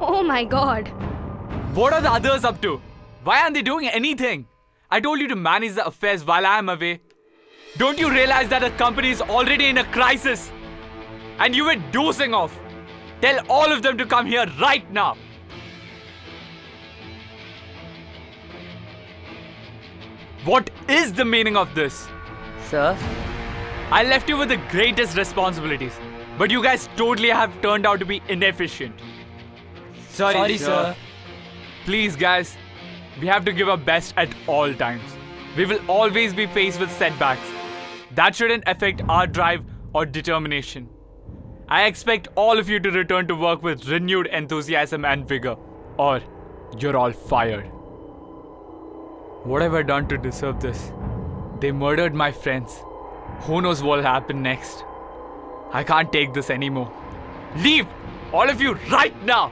Oh my god. What are the others up to? Why aren't they doing anything? I told you to manage the affairs while I am away. Don't you realize that the company is already in a crisis? And you were dozing off. Tell all of them to come here right now. What is the meaning of this? Sir? I left you with the greatest responsibilities, but you guys totally have turned out to be inefficient. Sorry, sir. Please, guys, we have to give our best at all times. We will always be faced with setbacks. That shouldn't affect our drive or determination. I expect all of you to return to work with renewed enthusiasm and vigor, or you're all fired. What have I done to deserve this? They murdered my friends. Who knows what'll happen next? I can't take this anymore. Leave! All of you right now!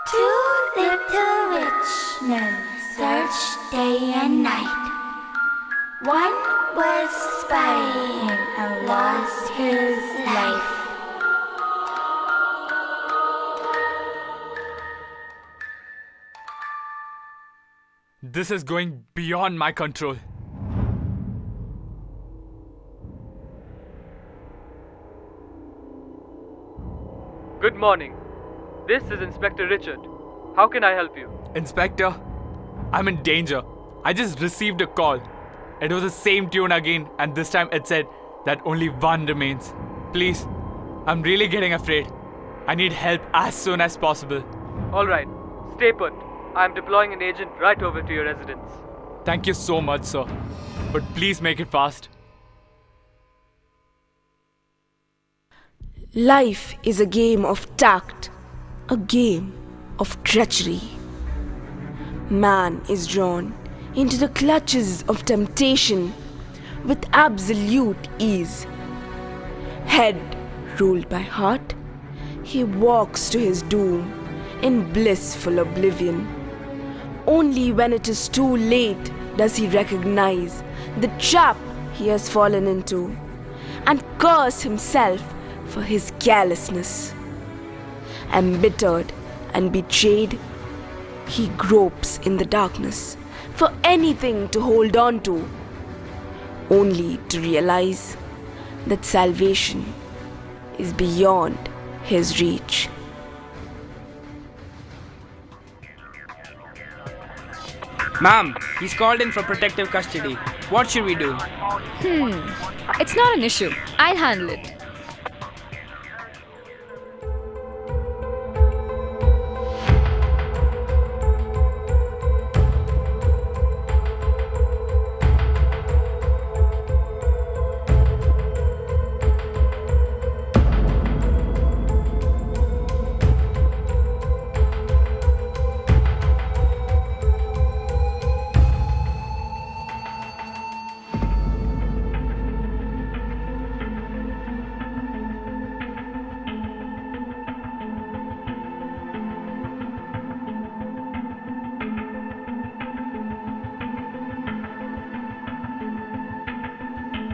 Two little rich men searched day and night. One was spying and lost his life. This is going beyond my control. Good morning. This is Inspector Richard. How can I help you? Inspector, I'm in danger. I just received a call. It was the same tune again, and this time it said that only one remains. Please, I'm really getting afraid. I need help as soon as possible. Alright, stay put. I'm deploying an agent right over to your residence. Thank you so much, sir. But please make it fast. Life is a game of tact, a game of treachery. Man is drawn into the clutches of temptation with absolute ease. Head ruled by heart, he walks to his doom in blissful oblivion. Only when it is too late does he recognize the trap he has fallen into and curse himself for his carelessness. embittered and betrayed, he gropes in the darkness for anything to hold on to, only to realize that salvation is beyond his reach. Ma'am, he's called in for protective custody. What should we do? It's not an issue. I'll handle it.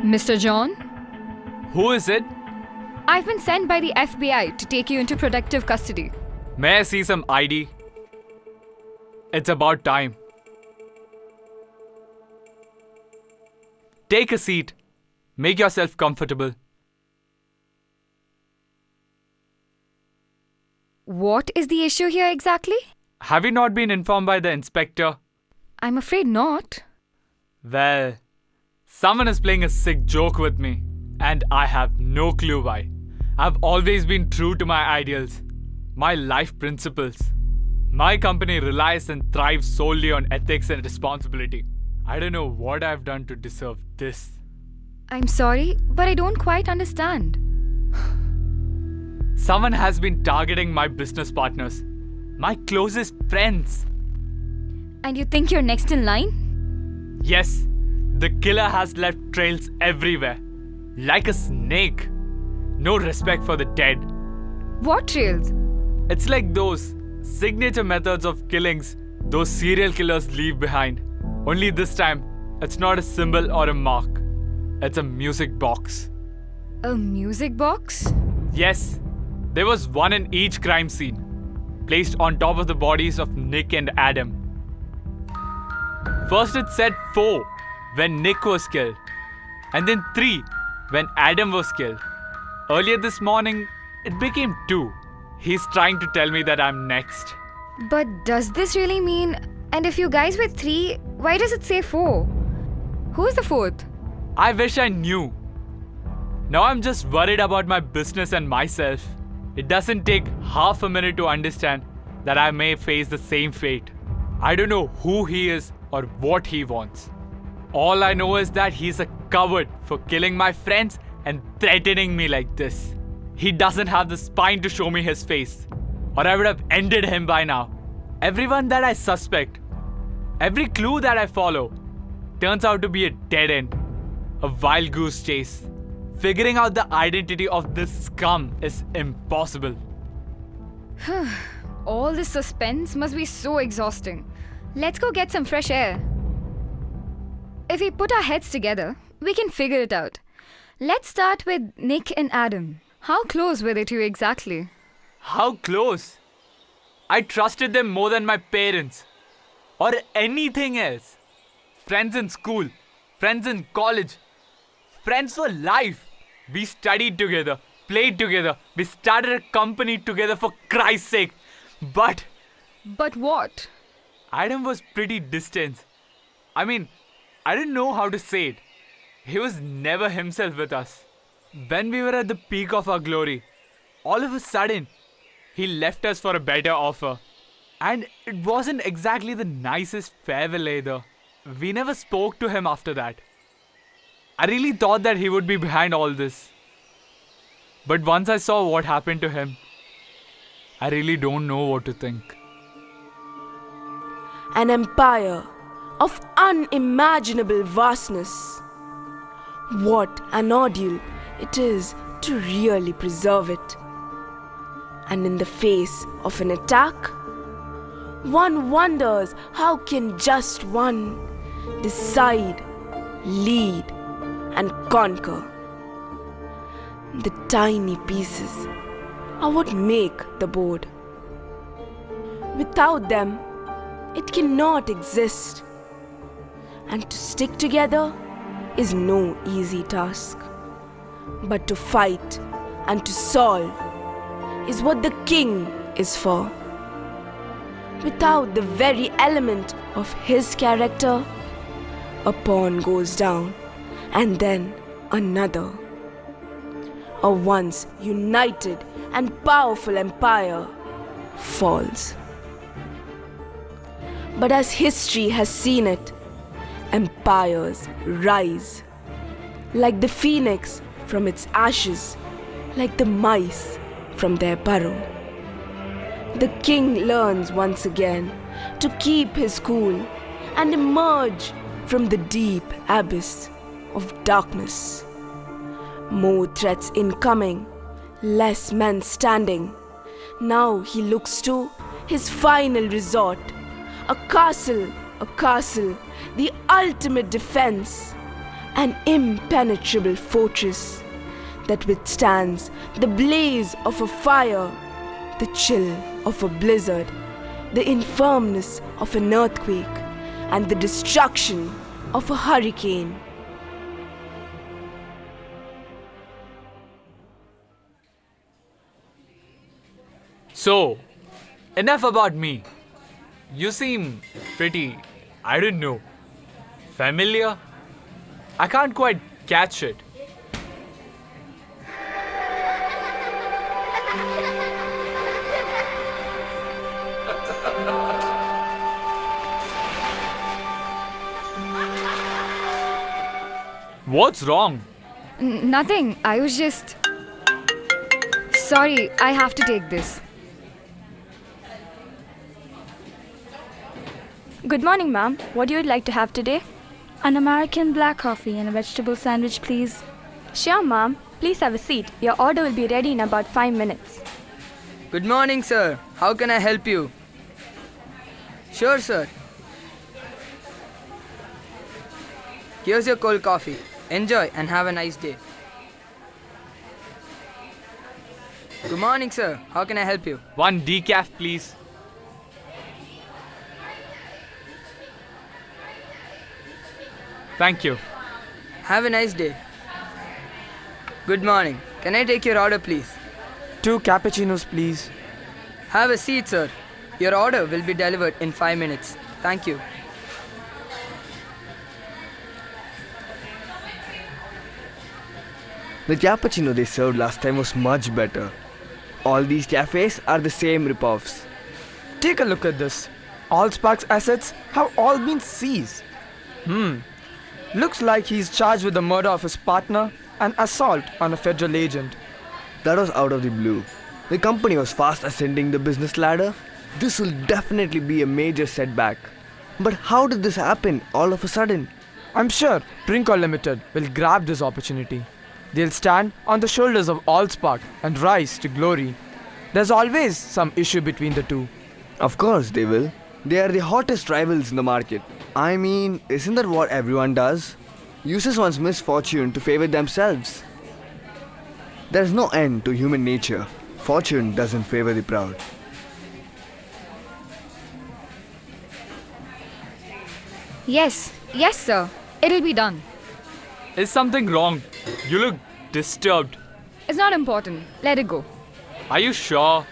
Mr. John, Who is it? I've been sent by the FBI to take you into protective custody. May I see some ID? It's about time. Take a seat. Make yourself comfortable. What is the issue here exactly? Have you not been informed by the inspector? I'm afraid not. Well, someone is playing a sick joke with me, and I have no clue why. I've always been true to my ideals, my life principles. My company relies and thrives solely on ethics and responsibility. I don't know what I've done to deserve this. I'm sorry, but I don't quite understand. Someone has been targeting my business partners, my closest friends. And you think you're next in line? Yes, the killer has left trails everywhere, like a snake. No respect for the dead. What trails? It's like those signature methods of killings those serial killers leave behind. Only this time, it's not a symbol or a mark. It's a music box. A music box? Yes, there was one in each crime scene, placed on top of the bodies of Nick and Adam. First it said 4 when Nick was killed, and then 3 when Adam was killed. Earlier this morning, it became 2. He's trying to tell me that I'm next. But does this really mean... And if you guys were 3, why does it say 4? Who's the 4th? I wish I knew. Now I'm just worried about my business and myself. It doesn't take half a minute to understand that I may face the same fate. I don't know who he is or what he wants. All I know is that he's a coward for killing my friends and threatening me like this. He doesn't have the spine to show me his face, or I would have ended him by now. Everyone that I suspect, every clue that I follow, turns out to be a dead end, a wild goose chase. Figuring out the identity of this scum is impossible. All this suspense must be so exhausting. Let's go get some fresh air. If we put our heads together, we can figure it out. Let's start with Nick and Adam. How close were they to you exactly? How close? I trusted them more than my parents or anything else. Friends in school, friends in college, friends for life. We studied together, played together, we started a company together for Christ's sake. But what? Adam was pretty distant. I mean, I didn't know how to say it. He was never himself with us. When we were at the peak of our glory, all of a sudden, he left us for a better offer. And it wasn't exactly the nicest farewell either. We never spoke to him after that. I really thought that he would be behind all this. But once I saw what happened to him, I really don't know what to think. An empire of unimaginable vastness. What an ordeal it is to really preserve it. And in the face of an attack, one wonders how can just one decide, lead, and conquer. The tiny pieces are what make the board. Without them, it cannot exist. And to stick together is no easy task. But to fight and to solve is what the king is for. Without the very element of his character, a pawn goes down and then another. A once united and powerful empire falls. But as history has seen it, empires rise. Like the phoenix from its ashes, like the mice from their burrow. The king learns once again to keep his cool and emerge from the deep abyss of darkness. More threats incoming, less men standing. Now he looks to his final resort, a castle, the ultimate defense, an impenetrable fortress that withstands the blaze of a fire, the chill of a blizzard, the infirmness of an earthquake, and the destruction of a hurricane. So, enough about me. You seem pretty, I don't know, familiar? I can't quite catch it. What's wrong? Nothing. I was just... Sorry, I have to take this. Good morning, ma'am. What do you like to have today? An American black coffee and a vegetable sandwich, please. Sure, ma'am. Please have a seat. Your order will be ready in about 5 minutes. Good morning, sir. How can I help you? Sure, sir. Here's your cold coffee. Enjoy and have a nice day. Good morning, sir. How can I help you? One decaf, please. Thank you. Have a nice day. Good morning. Can I take your order, please? 2 cappuccinos, please. Have a seat, sir. Your order will be delivered in 5 minutes. Thank you. The cappuccino they served last time was much better. All these cafes are the same rip-offs. Take a look at this. Allspark's assets have all been seized. Looks like he's charged with the murder of his partner and assault on a federal agent. That was out of the blue. The company was fast ascending the business ladder. This will definitely be a major setback. But how did this happen all of a sudden? I'm sure Trinco Limited will grab this opportunity. They'll stand on the shoulders of Allspark and rise to glory. There's always some issue between the two. Of course they will. They are the hottest rivals in the market. I mean, isn't that what everyone does? Uses one's misfortune to favor themselves. There's no end to human nature. Fortune doesn't favor the proud. Yes, sir. It'll be done. Is something wrong? You look disturbed. It's not important. Let it go. Are you sure?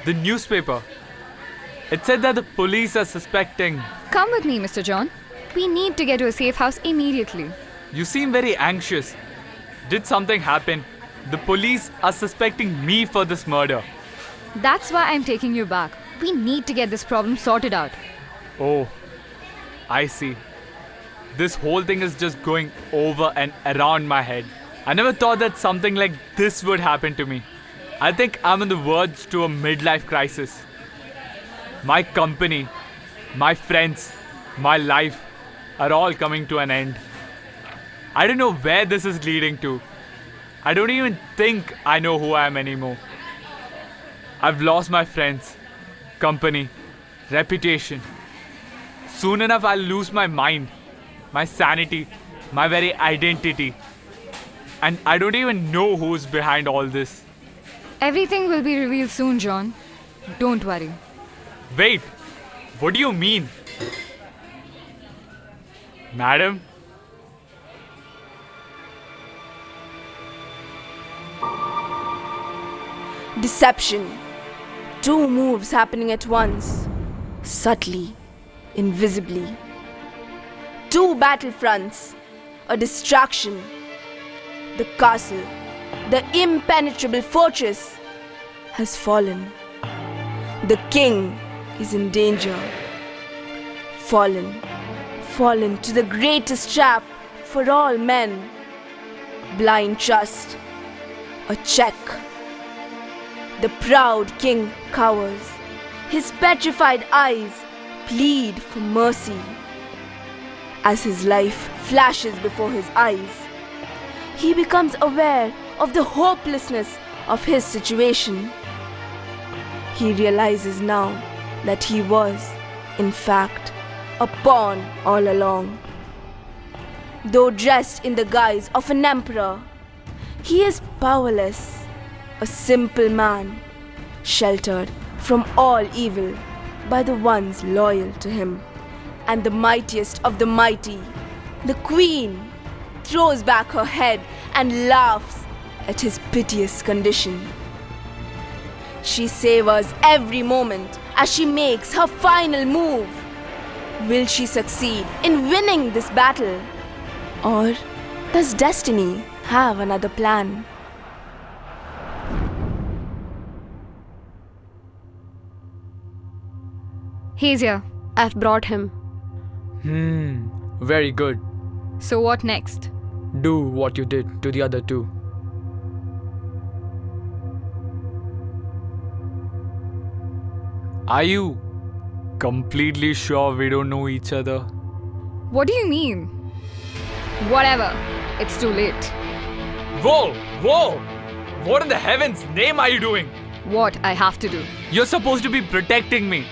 The newspaper. It said that the police are suspecting. Come with me, Mr. John. We need to get to a safe house immediately. You seem very anxious. Did something happen? The police are suspecting me for this murder. That's why I'm taking you back. We need to get this problem sorted out. Oh, I see. This whole thing is just going over and around my head. I never thought that something like this would happen to me. I think I'm on the verge to a midlife crisis. My company, my friends, my life are all coming to an end. I don't know where this is leading to. I don't even think I know who I am anymore. I've lost my friends, company, reputation. Soon enough I'll lose my mind, my sanity, my very identity. And I don't even know who's behind all this. Everything will be revealed soon, John. Don't worry. Wait, what do you mean? Madam? Deception. Two moves happening at once. Subtly, invisibly. Two battlefronts. A distraction. The castle, the impenetrable fortress, has fallen. The king is in danger. Fallen. Fallen to the greatest trap for all men. Blind trust. A check. The proud king cowers. His petrified eyes plead for mercy. As his life flashes before his eyes, he becomes aware of the hopelessness of his situation. He realizes now that he was, in fact, a pawn all along. Though dressed in the guise of an emperor, he is powerless, a simple man, sheltered from all evil by the ones loyal to him. And the mightiest of the mighty, the queen, throws back her head and laughs at his piteous condition. She savors every moment as she makes her final move. Will she succeed in winning this battle? Or does destiny have another plan? He's here. I've brought him. Very good. So what next? Do what you did to the other two. Are you completely sure we don't know each other? What do you mean? Whatever. It's too late. Whoa! Whoa! What in the heaven's name are you doing? What I have to do? You're supposed to be protecting me,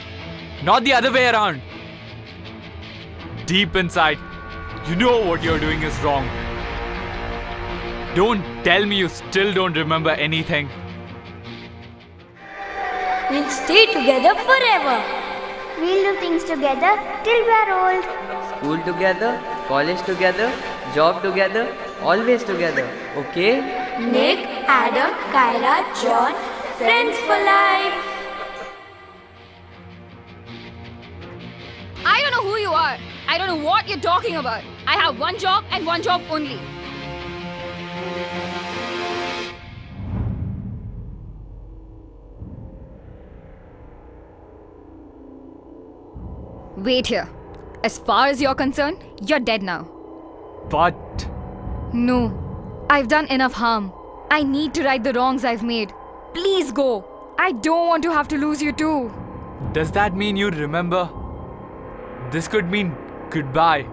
not the other way around. Deep inside, you know what you're doing is wrong. Don't tell me you still don't remember anything. We'll stay together forever. We'll do things together till we're old. School together, college together, job together, always together. Okay? Nick, Adam, Kyra, John, friends for life. I don't know who you are. I don't know what you're talking about. I have one job and one job only. Wait here. As far as you're concerned, you're dead now. But No. I've done enough harm. I need to right the wrongs I've made. Please go. I don't want to have to lose you too. does that mean you remember? This could mean goodbye